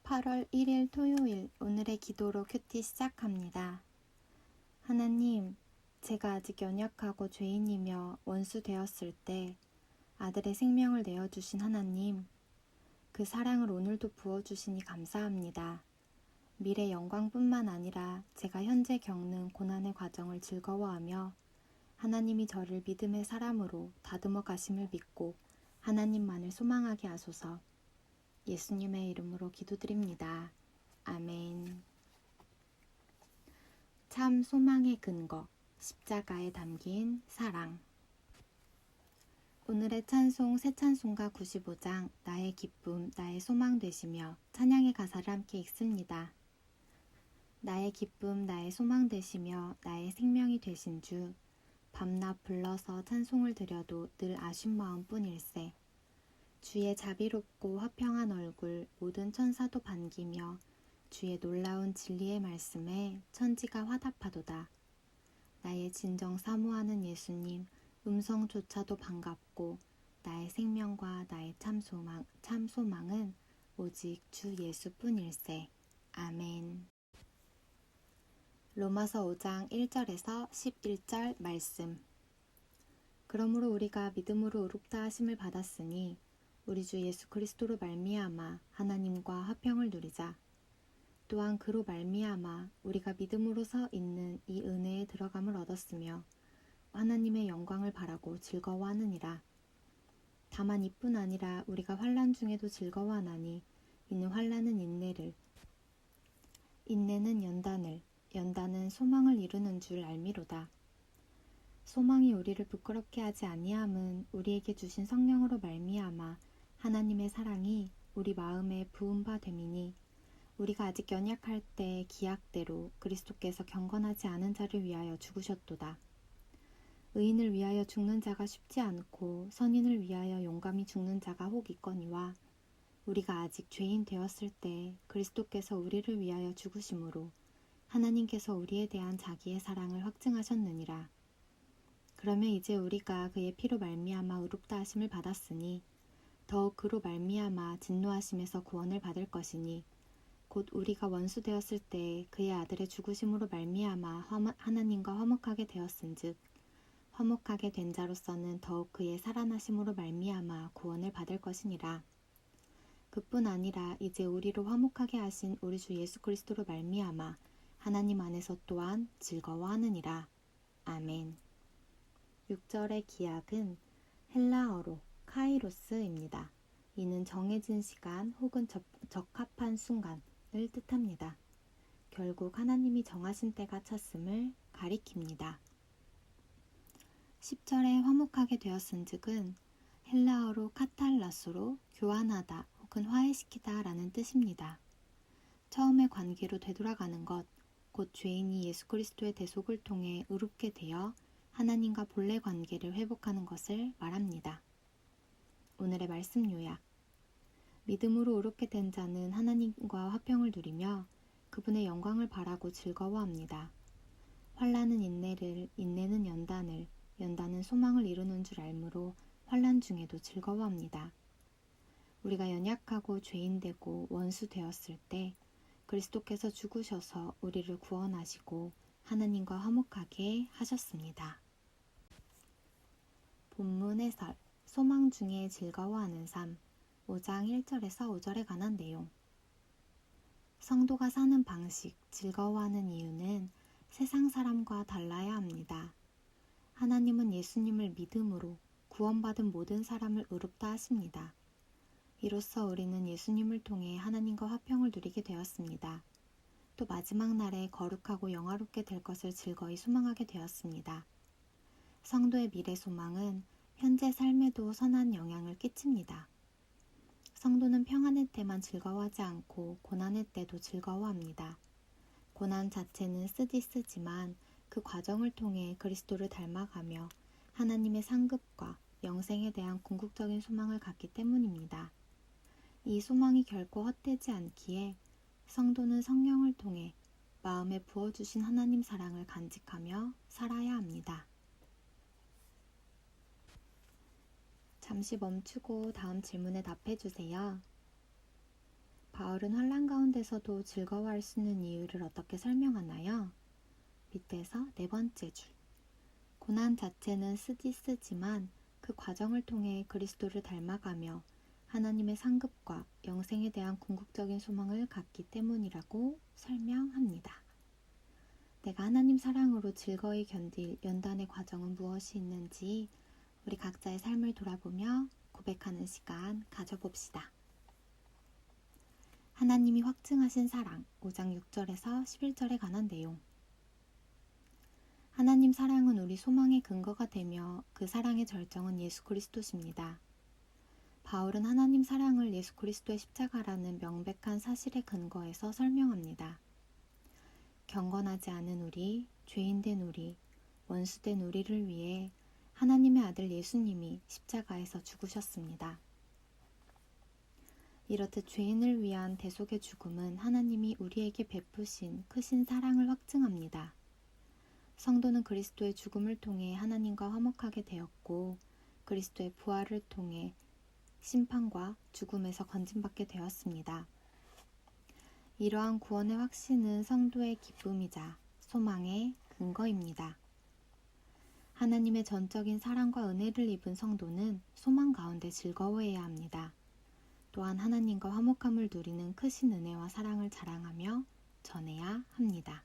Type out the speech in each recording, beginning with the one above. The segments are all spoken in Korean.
8월 1일 토요일 오늘의 기도로 큐티 시작합니다. 하나님, 제가 아직 연약하고 죄인이며 원수 되었을 때 아들의 생명을 내어주신 하나님, 그 사랑을 오늘도 부어주시니 감사합니다. 미래 영광뿐만 아니라 제가 현재 겪는 고난의 과정을 즐거워하며 하나님이 저를 믿음의 사람으로 다듬어 가심을 믿고 하나님만을 소망하게 하소서. 예수님의 이름으로 기도드립니다. 아멘. 참 소망의 근거, 십자가에 담긴 사랑. 오늘의 찬송 새 찬송가 95장 나의 기쁨, 나의 소망 되시며 찬양의 가사를 함께 읽습니다. 나의 기쁨, 나의 소망 되시며 나의 생명이 되신 주, 밤낮 불러서 찬송을 드려도 늘 아쉬운 마음뿐일세. 주의 자비롭고 화평한 얼굴 모든 천사도 반기며 주의 놀라운 진리의 말씀에 천지가 화답하도다. 나의 진정 사모하는 예수님 음성조차도 반갑고 나의 생명과 나의 참 소망은 오직 주 예수뿐일세. 아멘. 로마서 5장 1절에서 11절 말씀. 그러므로 우리가 믿음으로 의롭다 하심을 받았으니 우리 주 예수 그리스도로 말미암아 하나님과 화평을 누리자. 또한 그로 말미암아 우리가 믿음으로 서 있는 이 은혜에 들어감을 얻었으며 하나님의 영광을 바라고 즐거워하느니라. 다만 이뿐 아니라 우리가 환난 중에도 즐거워하나니 이는 환난은 인내를, 인내는 연단을, 연단은 소망을 이루는 줄 알미로다. 소망이 우리를 부끄럽게 하지 아니함은 우리에게 주신 성령으로 말미암아 하나님의 사랑이 우리 마음에 부은 바 됨이니 우리가 아직 연약할 때 기약대로 그리스도께서 경건하지 않은 자를 위하여 죽으셨도다. 의인을 위하여 죽는 자가 쉽지 않고 선인을 위하여 용감히 죽는 자가 혹 있거니와 우리가 아직 죄인 되었을 때 그리스도께서 우리를 위하여 죽으심으로 하나님께서 우리에 대한 자기의 사랑을 확증하셨느니라. 그러면 이제 우리가 그의 피로 말미암아 의롭다 하심을 받았으니 더욱 그로 말미암아 진노하심에서 구원을 받을 것이니 곧 우리가 원수 되었을 때 그의 아들의 죽으심으로 말미암아 하나님과 화목하게 되었은즉 화목하게 된 자로서는 더욱 그의 살아나심으로 말미암아 구원을 받을 것이니라. 그뿐 아니라 이제 우리로 화목하게 하신 우리 주 예수 그리스도로 말미암아 하나님 안에서 또한 즐거워하느니라. 아멘. 6절의 기약은 헬라어로 카이로스입니다. 이는 정해진 시간 혹은 적합한 순간을 뜻합니다. 결국 하나님이 정하신 때가 찼음을 가리킵니다. 10절에 화목하게 되었은즉은 헬라어로 카탈라소로 교환하다 혹은 화해시키다 라는 뜻입니다. 처음의 관계로 되돌아가는 것, 곧 죄인이 예수 그리스도의 대속을 통해 의롭게 되어 하나님과 본래 관계를 회복하는 것을 말합니다. 오늘의 말씀 요약. 믿음으로 의롭게 된 자는 하나님과 화평을 누리며 그분의 영광을 바라고 즐거워합니다. 환난은 인내를, 인내는 연단을, 연단은 소망을 이루는 줄 알므로 환난 중에도 즐거워합니다. 우리가 연약하고 죄인되고 원수 되었을 때 그리스도께서 죽으셔서 우리를 구원하시고 하나님과 화목하게 하셨습니다. 본문 해설, 소망 중에 즐거워하는 삶, 5장 1절에서 5절에 관한 내용. 성도가 사는 방식, 즐거워하는 이유는 세상 사람과 달라야 합니다. 하나님은 예수님을 믿음으로 구원받은 모든 사람을 의롭다 하십니다. 이로써 우리는 예수님을 통해 하나님과 화평을 누리게 되었습니다. 또 마지막 날에 거룩하고 영화롭게 될 것을 즐거이 소망하게 되었습니다. 성도의 미래 소망은 현재 삶에도 선한 영향을 끼칩니다. 성도는 평안의 때만 즐거워하지 않고 고난의 때도 즐거워합니다. 고난 자체는 쓰지만 그 과정을 통해 그리스도를 닮아가며 하나님의 상급과 영생에 대한 궁극적인 소망을 갖기 때문입니다. 이 소망이 결코 헛되지 않기에 성도는 성령을 통해 마음에 부어주신 하나님 사랑을 간직하며 살아야 합니다. 잠시 멈추고 다음 질문에 답해주세요. 바울은 환난 가운데서도 즐거워할 수 있는 이유를 어떻게 설명하나요? 밑에서 네 번째 줄. 고난 자체는 쓰지만 그 과정을 통해 그리스도를 닮아가며 하나님의 상급과 영생에 대한 궁극적인 소망을 갖기 때문이라고 설명합니다. 내가 하나님 사랑으로 즐거이 견딜 연단의 과정은 무엇이 있는지 우리 각자의 삶을 돌아보며 고백하는 시간 가져봅시다. 하나님이 확증하신 사랑 5장 6절에서 11절에 관한 내용. 하나님 사랑은 우리 소망의 근거가 되며 그 사랑의 절정은 예수 그리스도십니다. 바울은 하나님 사랑을 예수 그리스도의 십자가라는 명백한 사실의 근거에서 설명합니다. 경건하지 않은 우리, 죄인된 우리, 원수된 우리를 위해 하나님의 아들 예수님이 십자가에서 죽으셨습니다. 이렇듯 죄인을 위한 대속의 죽음은 하나님이 우리에게 베푸신 크신 사랑을 확증합니다. 성도는 그리스도의 죽음을 통해 하나님과 화목하게 되었고 그리스도의 부활을 통해 심판과 죽음에서 건짐받게 되었습니다. 이러한 구원의 확신은 성도의 기쁨이자 소망의 근거입니다. 하나님의 전적인 사랑과 은혜를 입은 성도는 소망 가운데 즐거워해야 합니다. 또한 하나님과 화목함을 누리는 크신 은혜와 사랑을 자랑하며 전해야 합니다.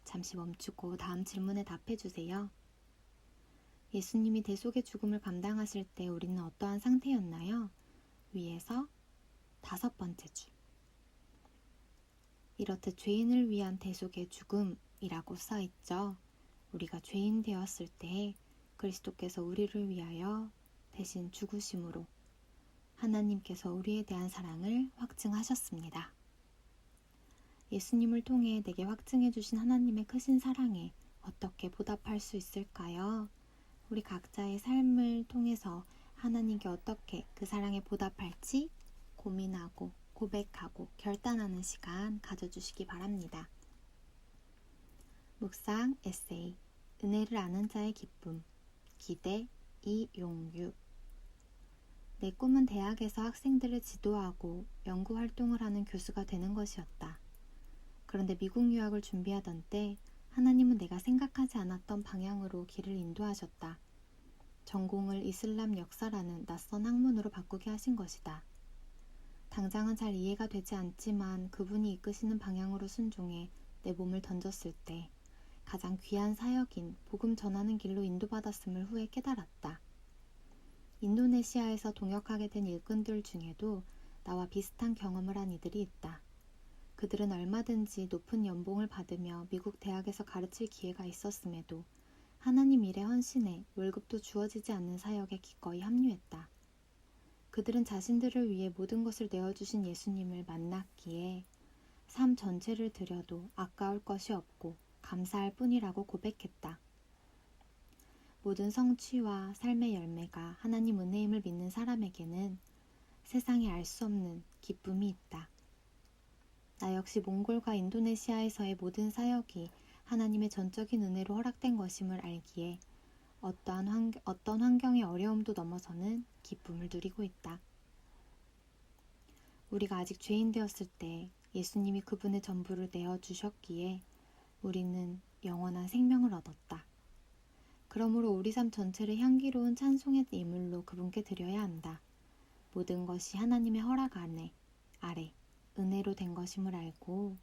잠시 멈추고 다음 질문에 답해 주세요. 예수님이 대속의 죽음을 감당하실 때 우리는 어떠한 상태였나요? 위에서 5번째 줄. 이렇듯 죄인을 위한 대속의 죽음이라고 써있죠. 우리가 죄인 되었을 때 그리스도께서 우리를 위하여 대신 죽으심으로 하나님께서 우리에 대한 사랑을 확증하셨습니다. 예수님을 통해 내게 확증해 주신 하나님의 크신 사랑에 어떻게 보답할 수 있을까요? 우리 각자의 삶을 통해서 하나님께 어떻게 그 사랑에 보답할지 고민하고 고백하고 결단하는 시간 가져주시기 바랍니다. 묵상 에세이 은혜를 아는 자의 기쁨 기대 이용유. 내 꿈은 대학에서 학생들을 지도하고 연구활동을 하는 교수가 되는 것이었다. 그런데 미국 유학을 준비하던 때 하나님은 내가 생각하지 않았던 방향으로 길을 인도하셨다. 전공을 이슬람 역사라는 낯선 학문으로 바꾸게 하신 것이다. 당장은 잘 이해가 되지 않지만 그분이 이끄시는 방향으로 순종해 내 몸을 던졌을 때 가장 귀한 사역인 복음 전하는 길로 인도받았음을 후에 깨달았다. 인도네시아에서 동역하게 된 일꾼들 중에도 나와 비슷한 경험을 한 이들이 있다. 그들은 얼마든지 높은 연봉을 받으며 미국 대학에서 가르칠 기회가 있었음에도 하나님 일에 헌신해 월급도 주어지지 않는 사역에 기꺼이 합류했다. 그들은 자신들을 위해 모든 것을 내어주신 예수님을 만났기에 삶 전체를 들여도 아까울 것이 없고 감사할 뿐이라고 고백했다. 모든 성취와 삶의 열매가 하나님 은혜임을 믿는 사람에게는 세상에 알 수 없는 기쁨이 있다. 나 역시 몽골과 인도네시아에서의 모든 사역이 하나님의 전적인 은혜로 허락된 것임을 알기에 어떤 환경의 어려움도 넘어서는 기쁨을 누리고 있다. 우리가 아직 죄인 되었을 때 예수님이 그분의 전부를 내어주셨기에 우리는 영원한 생명을 얻었다. 그러므로 우리 삶 전체를 향기로운 찬송의 예물로 그분께 드려야 한다. 모든 것이 하나님의 허락 아래 은혜로 된 것임을 알고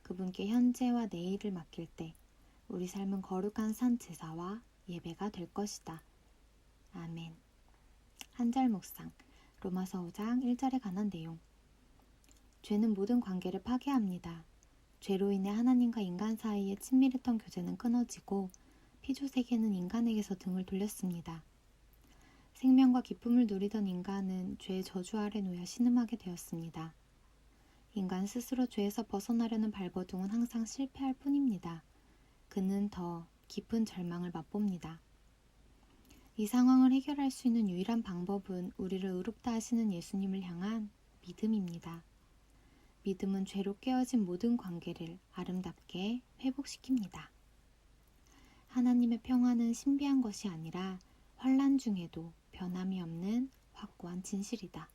그분께 현재와 내일을 맡길 때 우리 삶은 거룩한 산 제사와 예배가 될 것이다. 아멘. 한 절 묵상 로마서 5장 1절에 관한 내용. 죄는 모든 관계를 파괴합니다. 죄로 인해 하나님과 인간 사이의 친밀했던 교제는 끊어지고 피조세계는 인간에게서 등을 돌렸습니다. 생명과 기쁨을 누리던 인간은 죄의 저주 아래 놓여 신음하게 되었습니다. 인간 스스로 죄에서 벗어나려는 발버둥은 항상 실패할 뿐입니다. 그는 더 깊은 절망을 맛봅니다. 이 상황을 해결할 수 있는 유일한 방법은 우리를 의롭다 하시는 예수님을 향한 믿음입니다. 믿음은 죄로 깨어진 모든 관계를 아름답게 회복시킵니다. 하나님의 평화는 신비한 것이 아니라 환난 중에도 변함이 없는 확고한 진실이다.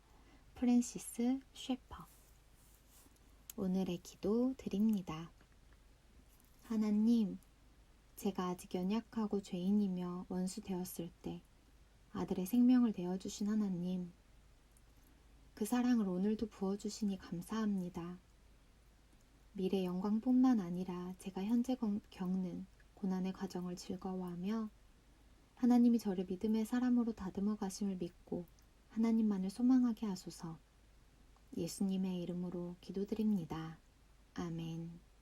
프랜시스 셰퍼. 오늘의 기도 드립니다. 하나님, 제가 아직 연약하고 죄인이며 원수 되었을 때 아들의 생명을 내어주신 하나님, 그 사랑을 오늘도 부어주시니 감사합니다. 미래 영광뿐만 아니라 제가 현재 겪는 고난의 과정을 즐거워하며 하나님이 저를 믿음의 사람으로 다듬어 가심을 믿고 하나님만을 소망하게 하소서. 예수님의 이름으로 기도드립니다. 아멘.